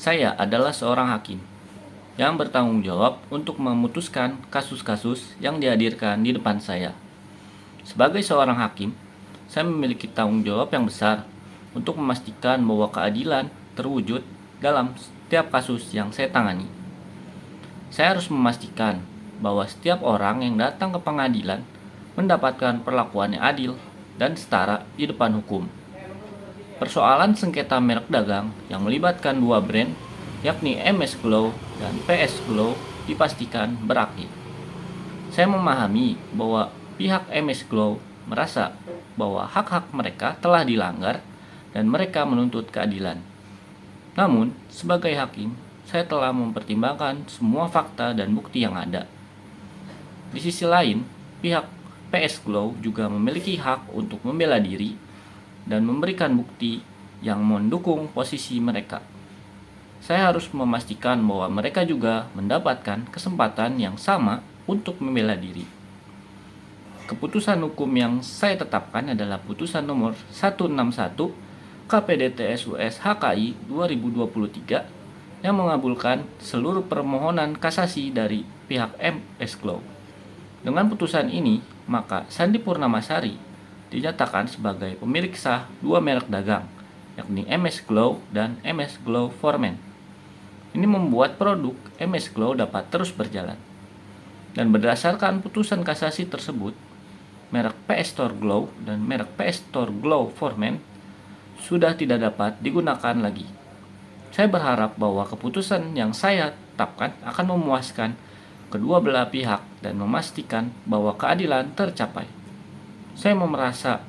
Saya adalah seorang hakim yang bertanggung jawab untuk memutuskan kasus-kasus yang dihadirkan di depan saya. Sebagai seorang hakim, saya memiliki tanggung jawab yang besar untuk memastikan bahwa keadilan terwujud dalam setiap kasus yang saya tangani. Saya harus memastikan bahwa setiap orang yang datang ke pengadilan mendapatkan perlakuan yang adil dan setara di depan hukum. Persoalan sengketa merek dagang yang melibatkan dua brand, yakni MS Glow dan PS Glow, dipastikan berakhir. Saya memahami bahwa pihak MS Glow merasa bahwa hak-hak mereka telah dilanggar dan mereka menuntut keadilan. Namun, sebagai hakim, saya telah mempertimbangkan semua fakta dan bukti yang ada. Di sisi lain, pihak PS Glow juga memiliki hak untuk membela diri dan memberikan bukti yang mendukung posisi mereka. Saya harus memastikan bahwa mereka juga mendapatkan kesempatan yang sama untuk membela diri. Keputusan hukum yang saya tetapkan adalah putusan nomor 161 KPDTSUS HKI 2023 yang mengabulkan seluruh permohonan kasasi dari pihak MS Glow. Dengan putusan ini, maka Sandi Purnamasari dinyatakan sebagai pemilik sah dua merek dagang, yakni MS Glow dan MS Glow Formen. Ini membuat produk MS Glow dapat terus berjalan. Dan berdasarkan putusan kasasi tersebut, merek PS Store Glow dan merek PS Store Glow Formen sudah tidak dapat digunakan lagi. Saya berharap bahwa keputusan yang saya tetapkan akan memuaskan kedua belah pihak dan memastikan bahwa keadilan tercapai. Saya merasa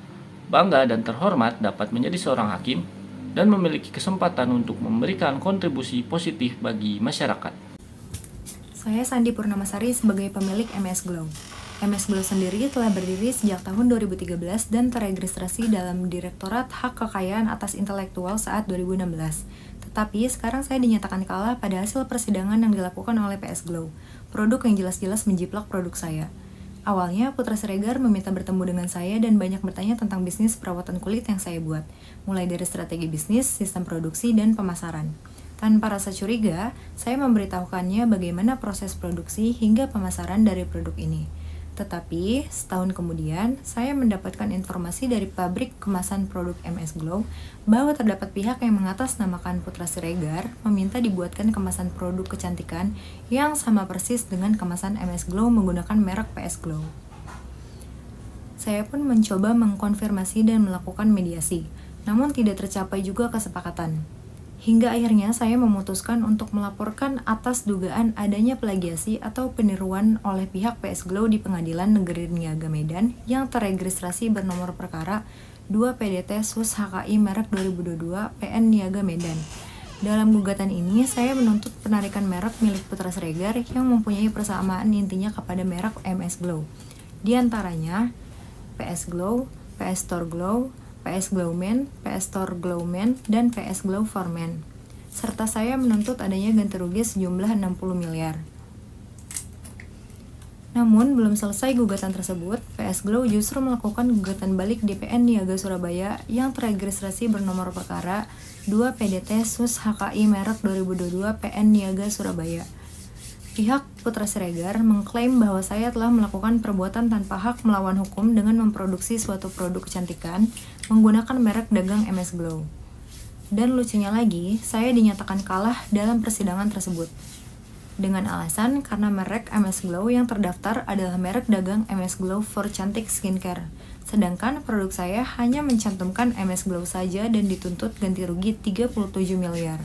bangga dan terhormat dapat menjadi seorang hakim dan memiliki kesempatan untuk memberikan kontribusi positif bagi masyarakat. Saya Sandi Purnamasari sebagai pemilik MS Glow. MS Glow sendiri telah berdiri sejak tahun 2013 dan teregistrasi dalam Direktorat Hak Kekayaan Atas Intelektual saat 2016. Tetapi sekarang saya dinyatakan kalah pada hasil persidangan yang dilakukan oleh PS Glow, produk yang jelas-jelas menjiplak produk saya. Awalnya, Putra Siregar meminta bertemu dengan saya dan banyak bertanya tentang bisnis perawatan kulit yang saya buat, mulai dari strategi bisnis, sistem produksi, dan pemasaran. Tanpa rasa curiga, saya memberitahukannya bagaimana proses produksi hingga pemasaran dari produk ini. Tetapi, setahun kemudian, saya mendapatkan informasi dari pabrik kemasan produk MS Glow bahwa terdapat pihak yang mengatasnamakan Putra Siregar meminta dibuatkan kemasan produk kecantikan yang sama persis dengan kemasan MS Glow menggunakan merek PS Glow. Saya pun mencoba mengkonfirmasi dan melakukan mediasi, namun tidak tercapai juga kesepakatan. Hingga akhirnya saya memutuskan untuk melaporkan atas dugaan adanya plagiasi atau peniruan oleh pihak PS Glow di Pengadilan Negeri Niaga Medan yang teregistrasi bernomor perkara 2 PDT SUS HKI merek 2022 PN Niaga Medan. Dalam gugatan ini, saya menuntut penarikan merek milik Putra Siregar yang mempunyai persamaan intinya kepada merek MS Glow. Di antaranya PS Glow, PS Store Glow, PS Glow Men, PS Store Glow Men, dan PS Glow Formen. Serta saya menuntut adanya ganti rugi sejumlah 60 miliar. Namun, belum selesai gugatan tersebut, PS Glow justru melakukan gugatan balik di PN Niaga Surabaya yang teregistrasi bernomor perkara 2 PDT SUS HKI merek 2022 PN Niaga Surabaya. Pihak Putra Siregar mengklaim bahwa saya telah melakukan perbuatan tanpa hak melawan hukum dengan memproduksi suatu produk kecantikan menggunakan merek dagang MS Glow. Dan lucunya lagi, saya dinyatakan kalah dalam persidangan tersebut. Dengan alasan karena merek MS Glow yang terdaftar adalah merek dagang MS Glow for Cantik Skincare. Sedangkan produk saya hanya mencantumkan MS Glow saja dan dituntut ganti rugi 37 miliar.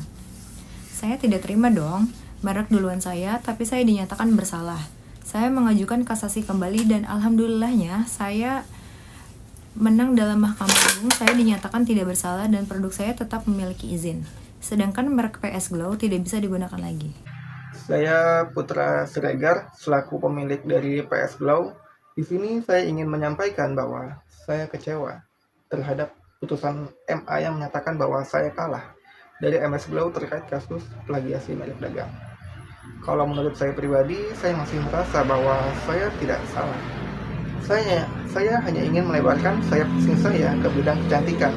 Saya tidak terima dong. Merek duluan saya, tapi saya dinyatakan bersalah. Saya mengajukan kasasi kembali dan alhamdulillahnya saya menang dalam Mahkamah Agung. Saya dinyatakan tidak bersalah dan produk saya tetap memiliki izin. Sedangkan merek PS Glow tidak bisa digunakan lagi. Saya Putra Siregar selaku pemilik dari PS Glow. Di sini saya ingin menyampaikan bahwa saya kecewa terhadap putusan MA yang menyatakan bahwa saya kalah dari MS Glow terkait kasus plagiasi merek dagang. Kalau menurut saya pribadi, saya masih merasa bahwa saya tidak salah. Saya hanya ingin melebarkan sayap bisnis saya ke bidang kecantikan.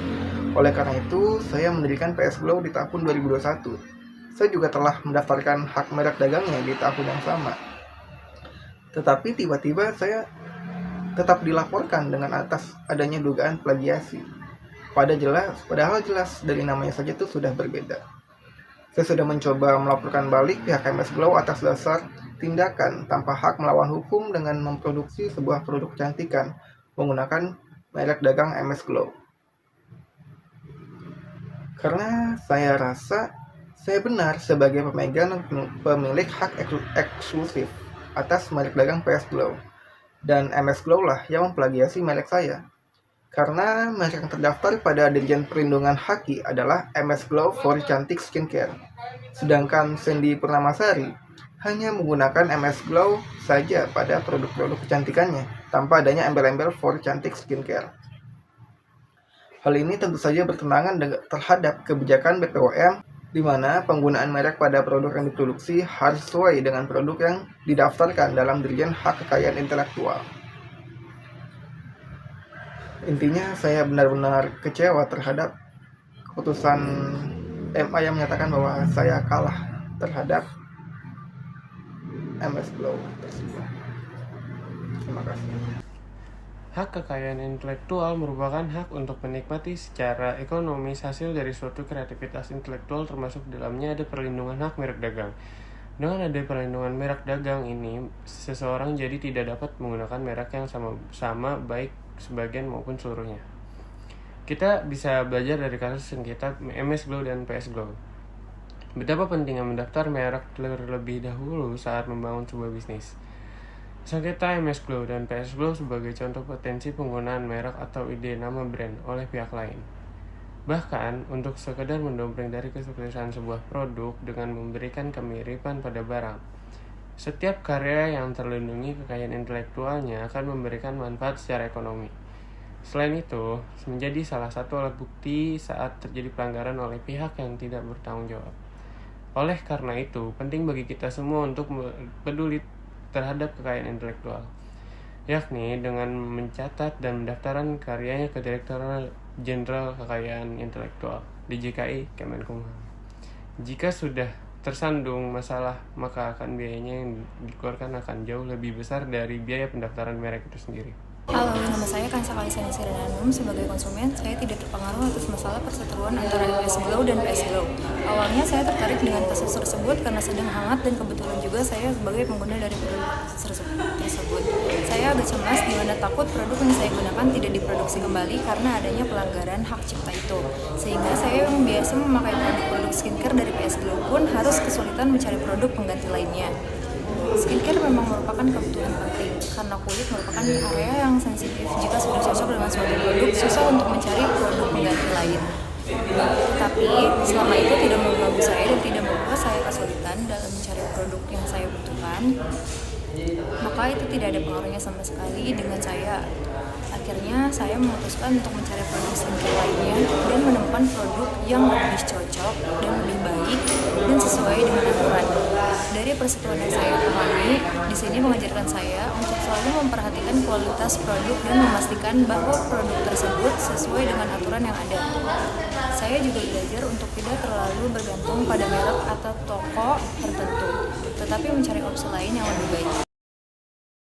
Oleh karena itu, saya mendirikan PS Glow di tahun 2021. saya juga telah mendaftarkan hak merek dagangnya di tahun yang sama. Tetapi tiba-tiba saya tetap dilaporkan dengan atas adanya dugaan plagiasi. Padahal jelas dari namanya saja itu sudah berbeda. Saya sudah mencoba melaporkan balik pihak MS Glow atas dasar tindakan tanpa hak melawan hukum dengan memproduksi sebuah produk kecantikan menggunakan merek dagang MS Glow. Karena saya rasa saya benar sebagai pemilik hak eksklusif atas merek dagang PS Glow. Dan MS Glow lah yang memplagiasi merek saya. Karena merek yang terdaftar pada Dirjen Perlindungan Haki adalah MS Glow for Cantik Skincare. Sedangkan Sandy Purnamasari hanya menggunakan MS Glow saja pada produk-produk kecantikannya, tanpa adanya embel-embel for Cantik Skincare. Hal ini tentu saja bertentangan terhadap kebijakan BPOM, di mana penggunaan merek pada produk yang diproduksi harus sesuai dengan produk yang didaftarkan dalam Dirjen Hak Kekayaan Intelektual. Intinya saya benar-benar kecewa terhadap keputusan MA yang menyatakan bahwa saya kalah terhadap MS Glow tersebut. Terima kasih. Hak kekayaan intelektual merupakan hak untuk menikmati secara ekonomis hasil dari suatu kreativitas intelektual, termasuk dalamnya ada perlindungan hak merek dagang. Dengan ada perlindungan merek dagang ini, seseorang jadi tidak dapat menggunakan merek yang sama baik sebagian maupun seluruhnya. Kita bisa belajar dari kasus sengketa MS Glow dan PS Glow. Betapa pentingnya mendaftar merek terlebih dahulu saat membangun sebuah bisnis. Sengketa MS Glow dan PS Glow sebagai contoh potensi penggunaan merek atau ide nama brand oleh pihak lain. Bahkan, untuk sekedar mendompleng dari kesuksesan sebuah produk dengan memberikan kemiripan pada barang. Setiap karya yang terlindungi kekayaan intelektualnya akan memberikan manfaat secara ekonomi. Selain itu, menjadi salah satu alat bukti saat terjadi pelanggaran oleh pihak yang tidak bertanggung jawab. Oleh karena itu, penting bagi kita semua untuk peduli terhadap kekayaan intelektual, yakni dengan mencatat dan mendaftarkan karyanya ke Direktorat Jenderal Kekayaan Intelektual DJKI Kemenkumham. Jika sudah tersandung masalah, maka biayanya yang dikeluarkan akan jauh lebih besar dari biaya pendaftaran merek itu sendiri. Halo, nama saya Kansa Kalisani Sirenanum. Sebagai konsumen, saya tidak terpengaruh atas masalah perseteruan antara MS Glow dan PS Glow. Awalnya saya tertarik dengan kasus tersebut karena sedang hangat dan kebetulan juga saya sebagai pengguna dari produk tersebut. Saya agak cemas di mana takut produk yang saya gunakan tidak diproduksi kembali karena adanya pelanggaran hak cipta itu. Sehingga saya yang biasa memakai produk skincare dari PS Glow pun harus kesulitan mencari produk pengganti lainnya. Skincare memang merupakan kebutuhan penting karena kulit merupakan area yang sensitif. Jika sudah cocok dengan suatu produk, susah untuk mencari produk pengganti lain. Tetapi selama itu tidak mengganggu saya dan tidak membuat saya kesulitan dalam mencari produk yang saya butuhkan, maka itu tidak ada pengaruhnya sama sekali dengan saya. Akhirnya saya memutuskan untuk mencari produk skincare lainnya dan menemukan produk yang lebih cocok dan lebih baik dan sesuai dengan aturan. Dari persetujuan yang saya pahami, di sini mengajarkan saya untuk selalu memperhatikan kualitas produk dan memastikan bahwa produk tersebut sesuai dengan aturan yang ada. Saya juga belajar untuk tidak terlalu bergantung pada merek atau toko tertentu, tetapi mencari opsi lain yang lebih baik.